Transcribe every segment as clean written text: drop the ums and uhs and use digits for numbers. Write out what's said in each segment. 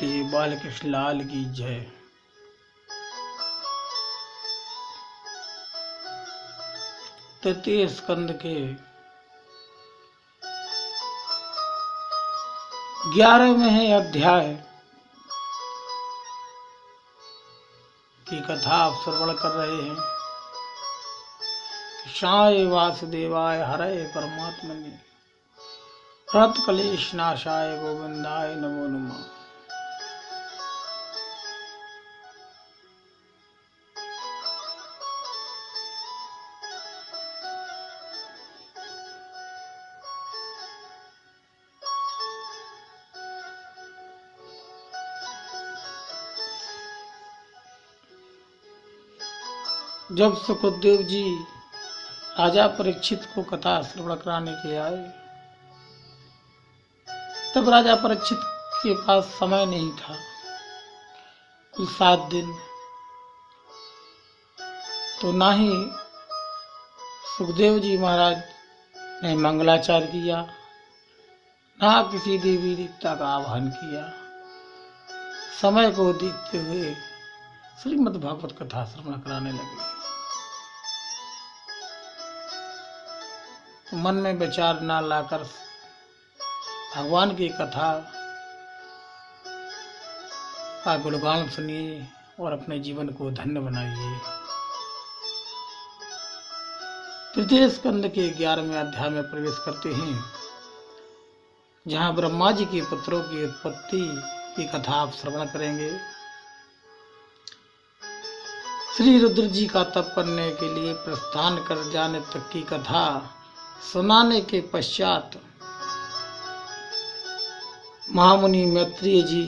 श्री बालकृष्ण लाल की जय। तृतीय स्कंद के 11वें अध्याय की कथा आप श्रवण कर रहे हैं। कृष्णाय वासुदेवाय हरे परमात्मने प्रणत क्लेश नाशाय गोविंदाय नमो नमः। जब सुखदेव जी राजा परीक्षित को कथा श्रवण कराने के आए, तब राजा परीक्षित के पास समय नहीं था। कुल 7 दिन तो ना ही सुखदेव जी महाराज ने मंगलाचार किया, ना किसी देवी देवता का आह्वान किया। समय को देखते हुए श्रीमद् भागवत कथा श्रवण कराने लगे। तो मन में विचार ना लाकर भगवान की कथा का गुणगान सुनिए और अपने जीवन को धन्य बनाइए। तृतीय स्कंद के 11वें अध्याय में प्रवेश करते हैं, जहां ब्रह्मा जी के पुत्रों की उत्पत्ति की कथा आप श्रवण करेंगे। श्री रुद्र जी का तप करने के लिए प्रस्थान कर जाने तक की कथा सुनाने के पश्चात महामुनि मैत्रेय जी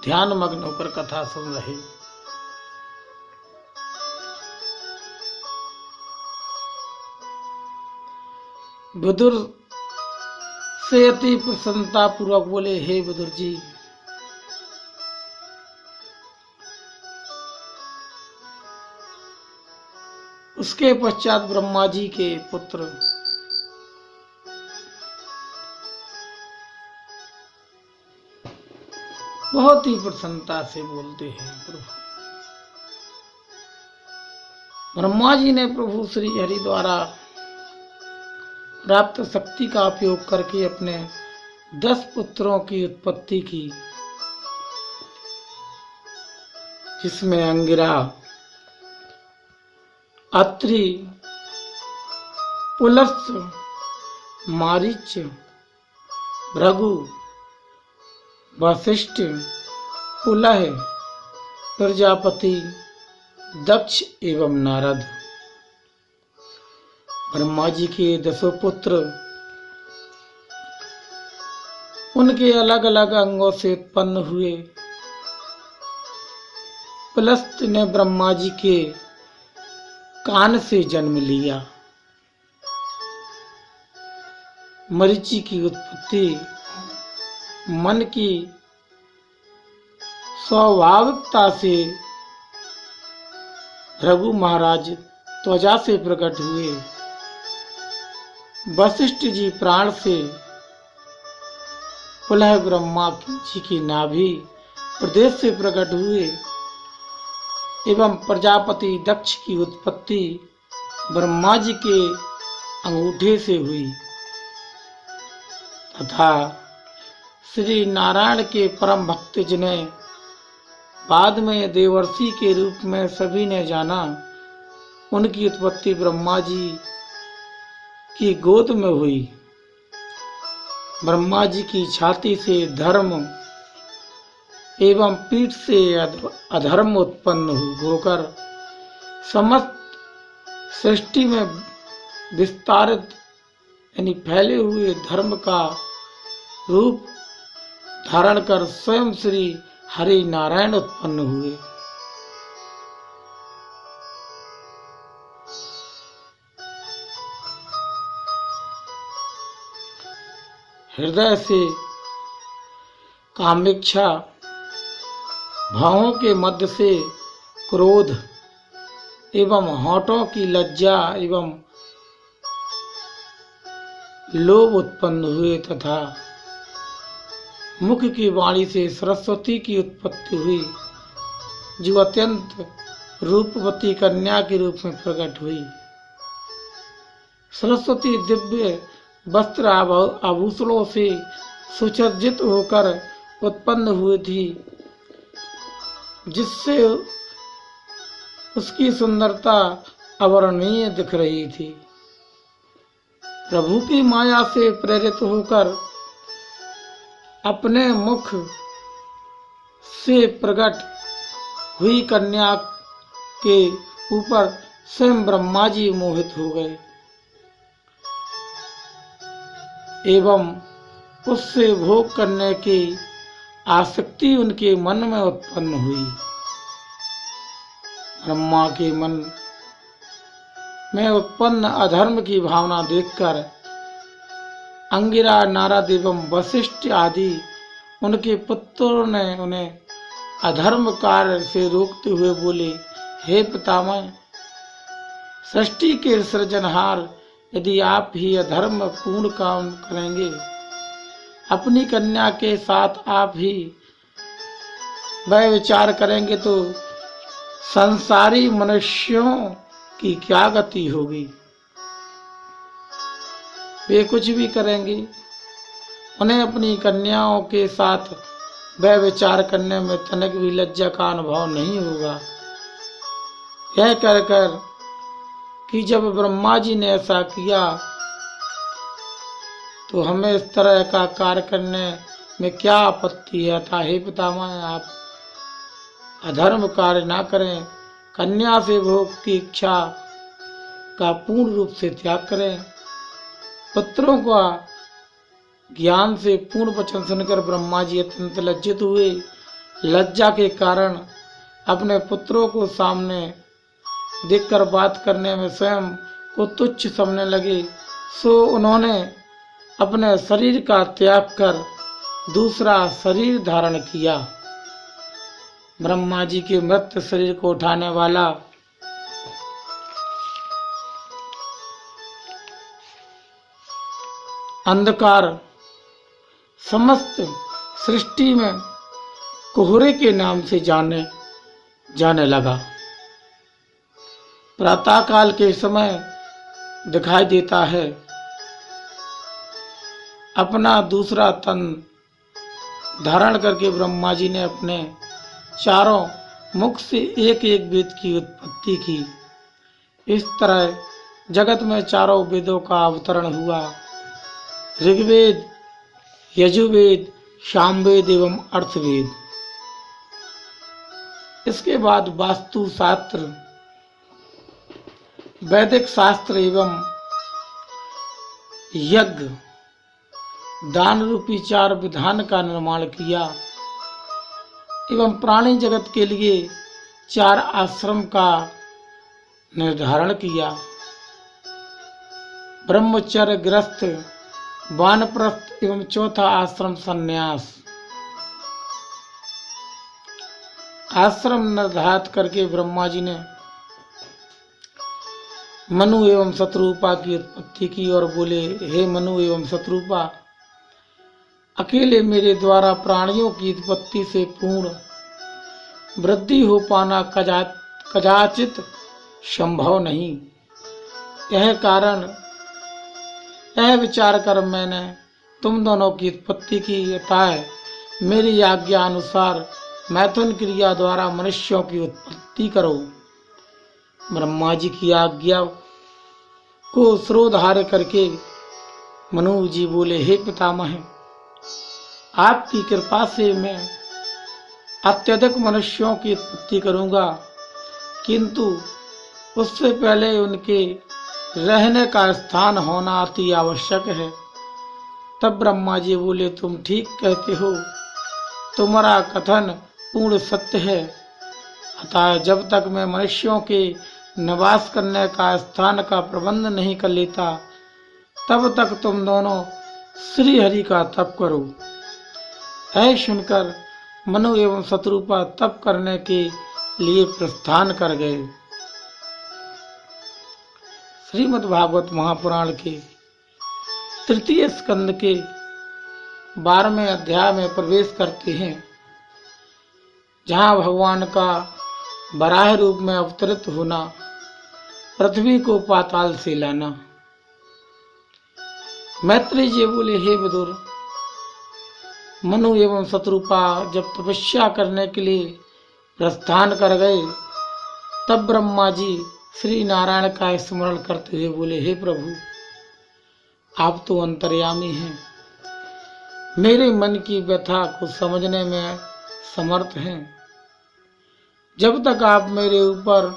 ध्यान मग्न होकर कथा सुन रहे। विदुर से अति प्रसन्नता पूर्वक बोले, हे विदुर जी, उसके पश्चात ब्रह्मा जी के पुत्र बहुत ही प्रसन्नता से बोलते हैं, प्रभु। ब्रह्मा जी ने प्रभु श्री हरि द्वारा प्राप्त शक्ति का उपयोग करके अपने 10 पुत्रों की उत्पत्ति की, जिसमें अंगिरा, अत्रि, पुलस्त्य, मारीच, भृगु, वशिष्ठ, पुलह, प्रजापति, दक्ष एवं नारद। ब्रह्मा जी के 10 पुत्र उनके अलग अलग अंगों से उत्पन्न हुए। पुलस्त्य ने ब्रह्मा जी के कान से जन्म लिया। मरीचि की उत्पत्ति मन की स्वाभाविकता से भृगु महाराज त्वचा से प्रकट हुए। वशिष्ठ जी प्राण से, पुलह ब्रह्मा जी की नाभि प्रदेश से प्रकट हुए एवं प्रजापति दक्ष की उत्पत्ति ब्रह्मा जी के अंगूठे से हुई तथा श्री नारायण के परम भक्त जिन्हें बाद में देवर्षि के रूप में सभी ने जाना, उनकी उत्पत्ति ब्रह्मा जी की गोद में हुई। ब्रह्मा जी की छाती से धर्म एवं पीठ से अधर्म उत्पन्न होकर समस्त सृष्टि में विस्तारित यानी फैले हुए धर्म का रूप धारण कर स्वयं श्री हरि नारायण उत्पन्न हुए। हृदय से कामेच्छा, भावों के मध्य से क्रोध एवं होठों की लज्जा एवं लोभ उत्पन्न हुए तथा मुख की वाणी से सरस्वती की उत्पत्ति हुई, जो अत्यंत रूपवती कन्या के रूप में प्रकट हुई। सरस्वती दिव्य वस्त्र आभूषणों से सुसज्जित होकर उत्पन्न हुई थी, जिससे उसकी सुंदरता अवर्णनीय दिख रही थी। प्रभु की माया से प्रेरित होकर अपने मुख से प्रकट हुई कन्या के ऊपर स्वयं ब्रह्मा जी मोहित हो गए एवं उससे भोग करने की आसक्ति उनके मन में उत्पन्न हुई। ब्रह्मा के मन में उत्पन्न अधर्म की भावना देखकर अंगिरा, नारद एवं वशिष्ठ आदि उनके पुत्रों ने उन्हें अधर्म कार्य से रोकते हुए बोले, हे पितामह, सृष्टि के सृजनहार, यदि आप ही अधर्म पूर्ण काम करेंगे, अपनी कन्या के साथ आप ही वह विचार करेंगे तो संसारी मनुष्यों की क्या गति होगी। वे कुछ भी करेंगे, उन्हें अपनी कन्याओं के साथ वह विचार करने में तनिक भी लज्जा का अनुभव नहीं होगा। यह कहकर कि जब ब्रह्मा जी ने ऐसा किया तो हमें इस तरह का कार्य करने में क्या आपत्ति है। अतः हे पितामह, आप अधर्म कार्य ना करें, कन्या से भोग की इच्छा का पूर्ण रूप से त्याग करें। पुत्रों का ज्ञान से पूर्ण वचन सुनकर ब्रह्मा जी अत्यंत लज्जित हुए। लज्जा के कारण अपने पुत्रों को सामने देखकर बात करने में स्वयं को तुच्छ समझने लगे। सो उन्होंने अपने शरीर का त्याग कर दूसरा शरीर धारण किया। ब्रह्मा जी के मृत शरीर को उठाने वाला अंधकार समस्त सृष्टि में कोहरे के नाम से जाने लगा। प्रातः काल के समय दिखाई देता है। अपना दूसरा तन धारण करके ब्रह्मा जी ने अपने चारों मुख से एक एक वेद की उत्पत्ति की। इस तरह जगत में चारों वेदों का अवतरण हुआ। ऋग्वेद, यजुर्वेद, सामवेद एवं अर्थवेद। इसके बाद वास्तु शास्त्र, वैदिक शास्त्र एवं यज्ञ दान रूपी 4 विधान का निर्माण किया एवं प्राणी जगत के लिए 4 आश्रम का निर्धारण किया। ब्रह्मचर्य, गृहस्थ, वानप्रस्थ एवं चौथा आश्रम संन्यास। आश्रम निर्धारित करके ब्रह्मा जी ने मनु एवं शत्रुपा की उत्पत्ति की और बोले, हे मनु एवं शत्रुपा, अकेले मेरे द्वारा प्राणियों की उत्पत्ति से पूर्ण वृद्धि हो पाना कदाचित संभव नहीं। यह विचार कर मैंने तुम दोनों की उत्पत्ति की। अतः मेरी आज्ञा अनुसार मैथुन क्रिया द्वारा मनुष्यों की उत्पत्ति करो। ब्रह्मा जी की आज्ञा को श्रोधार्य करके मनु जी बोले, हे पितामह, आपकी कृपा से मैं अत्यधिक मनुष्यों की उत्पत्ति करूंगा, किंतु उससे पहले उनके रहने का स्थान होना अति आवश्यक है। तब ब्रह्मा जी बोले, तुम ठीक कहते हो, तुम्हारा कथन पूर्ण सत्य है। अतः जब तक मैं मनुष्यों के निवास करने का स्थान का प्रबंध नहीं कर लेता, तब तक तुम दोनों श्री हरि का तप करो। ऐ सुनकर मनु एवं शत्रुपा तप करने के लिए प्रस्थान कर गए। श्रीमद् भागवत महापुराण के 3 स्कंद के 12वें अध्याय में प्रवेश करते हैं, जहां भगवान का वराह रूप में अवतरित होना, पृथ्वी को पाताल से लाना। मैत्रेय जी बोले, हे विदुर, मनु एवं शत्रुपा जब तपस्या करने के लिए प्रस्थान कर गए, तब ब्रह्मा जी श्री नारायण का स्मरण करते हुए बोले, हे प्रभु, आप तो अंतर्यामी हैं, मेरे मन की व्यथा को समझने में समर्थ हैं। जब तक आप मेरे ऊपर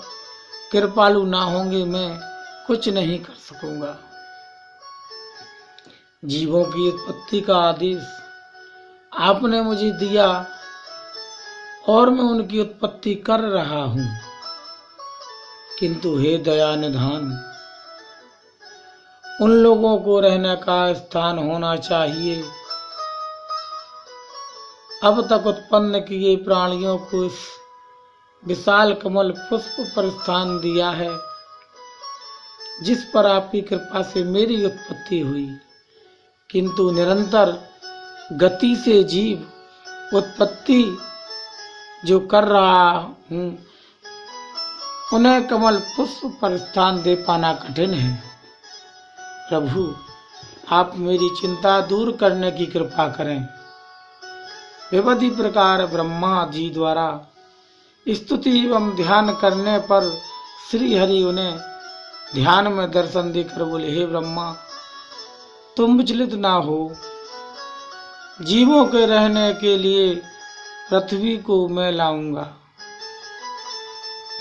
कृपालु ना होंगे, मैं कुछ नहीं कर सकूंगा। जीवों की उत्पत्ति का आदेश आपने मुझे दिया और मैं उनकी उत्पत्ति कर रहा हूं, किंतु हे दया निधान, उन लोगों को रहने का स्थान होना चाहिए। अब तक उत्पन्न किए प्राणियों को इस विशाल कमल पुष्प पर स्थान दिया है, जिस पर आपकी कृपा से मेरी उत्पत्ति हुई, किंतु निरंतर गति से जीव उत्पत्ति जो कर रहा हूं, उन्हें कमल पुष्प पर स्थान दे पाना कठिन है। प्रभु, आप मेरी चिंता दूर करने की कृपा करें। विविध प्रकार ब्रह्मा जी द्वारा स्तुति एवं ध्यान करने पर श्री हरि उन्हें ध्यान में दर्शन देकर बोले, हे ब्रह्मा, तुम विचलित ना हो, जीवों के रहने के लिए पृथ्वी को मैं लाऊंगा।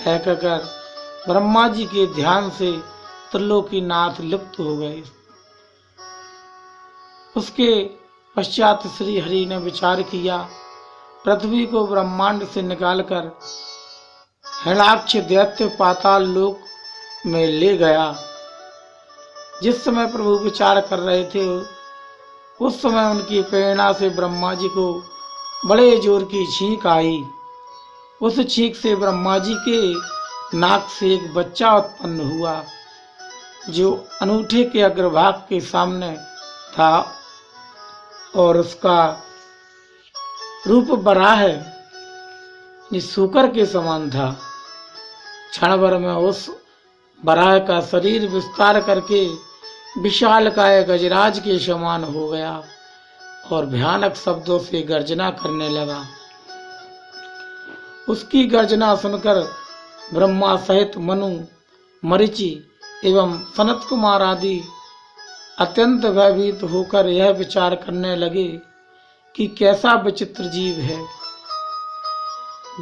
ऐ कहकर ब्रह्मा जी के ध्यान से त्रिलोकीनाथ लिप्त हो गए। उसके पश्चात श्री हरि ने विचार किया, पृथ्वी को ब्रह्मांड से निकालकर हिरण्याक्ष दैत्य पाताल लोक में ले गया। जिस समय प्रभु विचार कर रहे थे, उस समय उनकी प्रेरणा से ब्रह्मा जी को बड़े जोर की छींक आई। उस छींक से ब्रह्मा जी के नाक से एक बच्चा उत्पन्न हुआ, जो अनूठे के अग्रभाग के सामने था और उसका रूप बराह सूकर के समान था। क्षण भर में उस बराह का शरीर विस्तार करके विशाल काय गजराज के समान हो गया और भयानक शब्दों से गर्जना करने लगा। उसकी गर्जना सुनकर ब्रह्मा सहित मनु, मरीचि एवं सनत कुमार आदि अत्यंत भयभीत होकर यह विचार करने लगे कि कैसा विचित्र जीव है,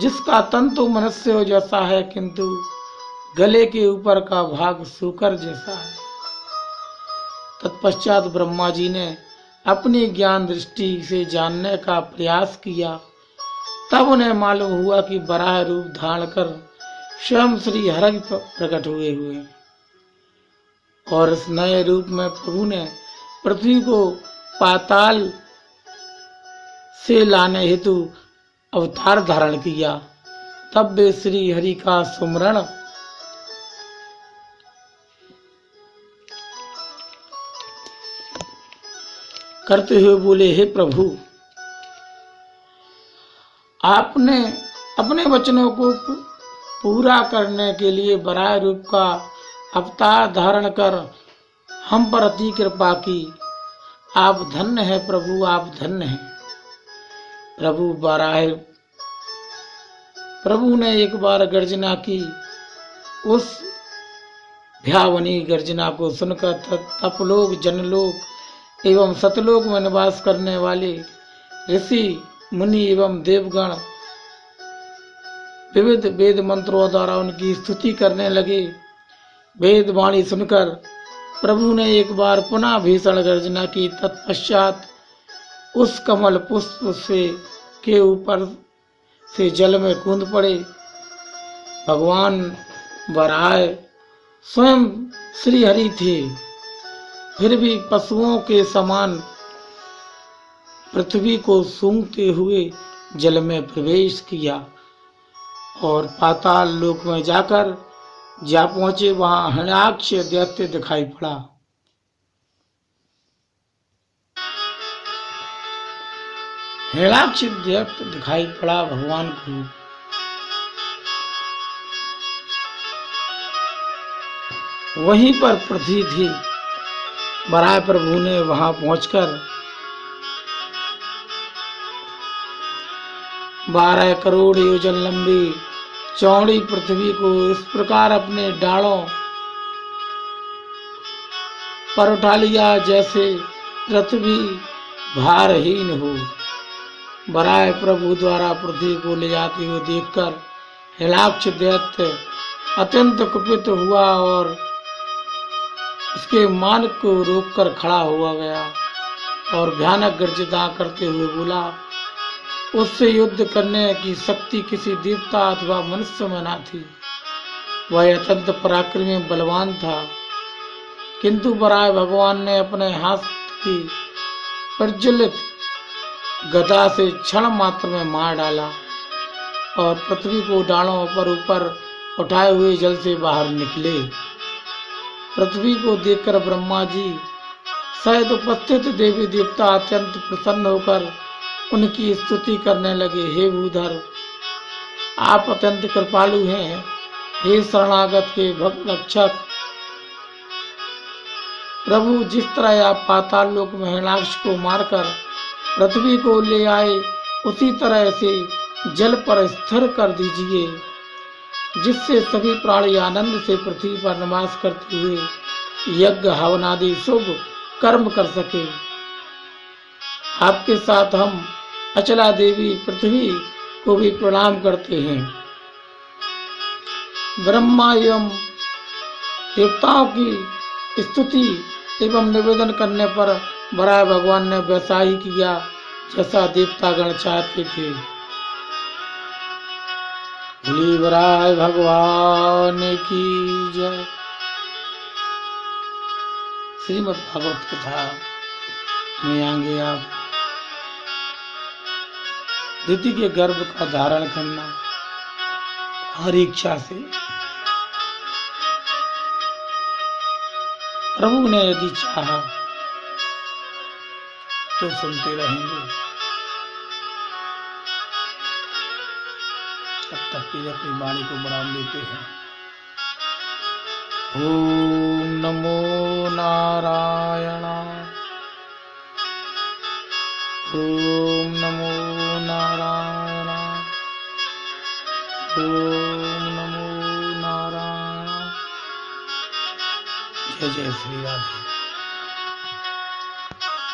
जिसका तंतु मनुष्य जैसा है, किंतु गले के ऊपर का भाग सूकर जैसा है। तत्पश्चात ब्रह्मा जी ने अपनी ज्ञान दृष्टि से जानने का प्रयास किया। तब उन्हें मालूम हुआ कि बराह रूप धारण कर स्वयं श्री हरि प्रकट हुए और इस नए रूप में प्रभु ने पृथ्वी को पाताल से लाने हेतु अवतार धारण किया। तब वे श्री हरि का सुमरण करते हुए बोले, हे प्रभु, आपने अपने वचनों को पूरा करने के लिए बराह रूप का अवतार धारण कर हम पर अति कृपा की। आप धन्य है प्रभु, आप धन्य हैं। प्रभु ने एक बार गर्जना की। उस भयावनी गर्जना को सुनकर तपलोक, जनलोक एवं सतलोक में निवास करने वाले ऋषि, मुनि एवं देवगण विविध वेद मंत्रों द्वारा उनकी स्तुति करने लगे। वेद वाणी सुनकर प्रभु ने एक बार पुनः भीषण गर्जना की। तत्पश्चात उस कमल पुष्प से के ऊपर से जल में कूद पड़े। भगवान वराह स्वयं श्री हरि थे, फिर भी पशुओं के समान पृथ्वी को सूंघते हुए जल में प्रवेश किया और पाताल लोक में जाकर जा पहुंचे। वहां हिरण्याक्ष दैत्य दिखाई पड़ा। हिरण्याक्ष दैत्य दिखाई पड़ा भगवान को। वहीं पर पृथ्वी थी। वराह प्रभु ने वहां पहुंचकर 12 करोड़ योजन लंबी चौड़ी पृथ्वी को इस प्रकार अपने डालों पर उठा लिया जैसे पृथ्वी भारहीन हो। वराह प्रभु द्वारा पृथ्वी को ले जाते हुए देखकर हिरण्याक्ष दैत्य अत्यंत कुपित हुआ और उसके मान को रोककर खड़ा हुआ गया और भयानक गर्जना करते हुए बोला, उससे युद्ध करने की शक्ति किसी देवता अथवा मनुष्य में न थी। वह अत्यंत पराक्रमी बलवान था, किंतु वराह भगवान ने अपने हाथ की प्रज्वलित गदा से क्षण मात्र में मार डाला और पृथ्वी को डालों पर ऊपर उठाए हुए जल से बाहर निकले। पृथ्वी को देखकर ब्रह्मा जी सहित उपस्थित देवी देवता अत्यंत प्रसन्न होकर उनकी स्तुति करने लगे। हे भूधर, आप अत्यंत कृपालु हैं। हे शरणागत के भक्त रक्षक प्रभु, जिस तरह आप पाताल लोक में हिरण्याक्ष को मारकर पृथ्वी को ले आए, उसी तरह से जल पर स्थिर कर दीजिए, जिससे सभी प्राणी आनंद से पृथ्वी पर निवास करते हुए यज्ञ हवन आदि शुभ कर्म कर सके। आपके साथ हम अचला देवी पृथ्वी को भी प्रणाम करते हैं। ब्रह्मा एवं देवताओं की स्तुति एवं निवेदन करने पर वराह भगवान ने वैसा ही किया जैसा देवतागण चाहते थे। बोली वराह भगवान की जय। श्रीमद् भागवत कथा में आगे आप दिति के गर्भ का धारण करना हर इच्छा से प्रभु ने यदि चाहा तो सुनते रहेंगे। तब तक के अपनी वाणी को बढ़ावा देते हैं। ओम नमो नारायणाय। ओम नमो नारायणाय। ओम नमो नारायणाय। जय जय श्री राधे।